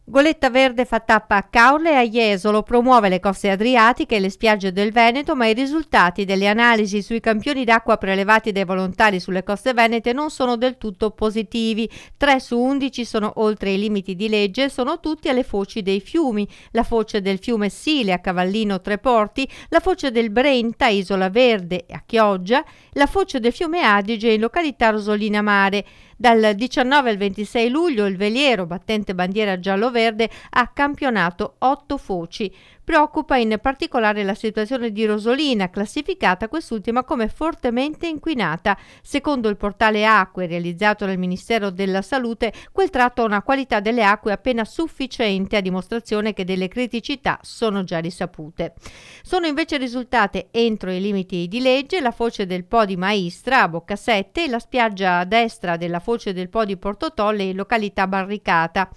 Goletta Verde fa tappa a Caorle e a Jesolo, promuove le coste adriatiche e le spiagge del Veneto, ma i risultati delle analisi sui campioni d'acqua prelevati dai volontari sulle coste venete non sono del tutto positivi. 3 su 11 sono oltre i limiti di legge e sono tutti alle foci dei fiumi: la foce del fiume Sile a Cavallino Treporti, la foce del Brenta a Isola Verde a Chioggia, la foce del fiume Adige in località Rosolina Mare. Dal 19 al 26 luglio il veliero, battente bandiera giallo-verde, ha campionato 8 foci. Preoccupa in particolare la situazione di Rosolina, classificata quest'ultima come fortemente inquinata. Secondo il portale Acque realizzato dal Ministero della Salute, quel tratto ha una qualità delle acque appena sufficiente, a dimostrazione che delle criticità sono già risapute. Sono invece risultate entro i limiti di legge la foce del Po di Maistra a Boccasette e la spiaggia a destra della foce del Po di Portotolle in località Barricata.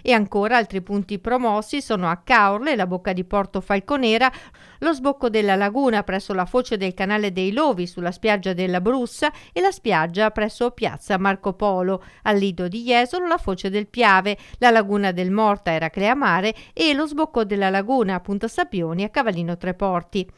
E ancora altri punti promossi sono a Caorle, la bocca di Porto Falconera, lo sbocco della laguna presso la foce del canale dei Lovi sulla spiaggia della Brussa e la spiaggia presso piazza Marco Polo. Al lido di Jesolo la foce del Piave, la laguna del Morta Eraclea Mare e lo sbocco della laguna a Punta Sapioni a Cavallino Treporti.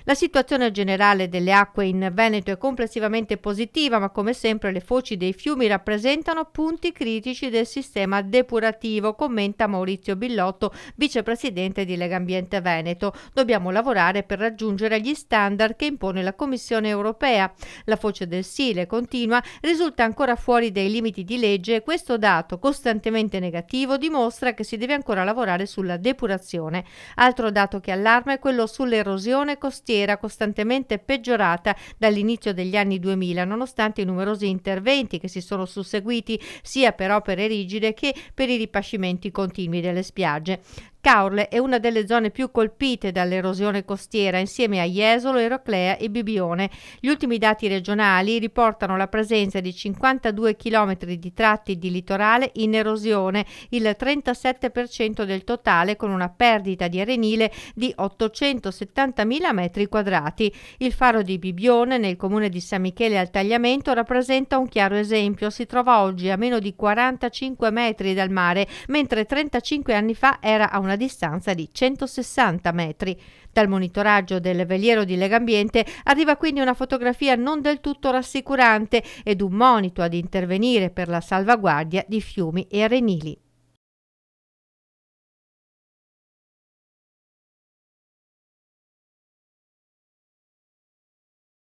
La situazione generale delle acque in Veneto è complessivamente positiva, ma come sempre le foci dei fiumi rappresentano punti critici del sistema depurativo, commenta Maurizio Billotto, vicepresidente di Legambiente Veneto. Dobbiamo lavorare per raggiungere gli standard che impone la Commissione europea. La foce del Sile, continua, risulta ancora fuori dai limiti di legge e questo dato costantemente negativo dimostra che si deve ancora lavorare sulla depurazione. Altro dato che allarma è quello sull'erosione costiera, costantemente peggiorata dall'inizio degli anni 2000, nonostante i numerosi interventi che si sono susseguiti sia per opere rigide che per i ripascimenti continui delle spiagge. Caorle è una delle zone più colpite dall'erosione costiera, insieme a Jesolo, Eraclea e Bibione. Gli ultimi dati regionali riportano la presenza di 52 km di tratti di litorale in erosione, il 37% del totale, con una perdita di arenile di 870.000 metri quadrati. Il faro di Bibione, nel comune di San Michele al Tagliamento, rappresenta un chiaro esempio. Si trova oggi a meno di 45 metri dal mare, mentre 35 anni fa era a una distanza di 160 metri. Dal monitoraggio del veliero di Legambiente arriva quindi una fotografia non del tutto rassicurante ed un monito ad intervenire per la salvaguardia di fiumi e arenili.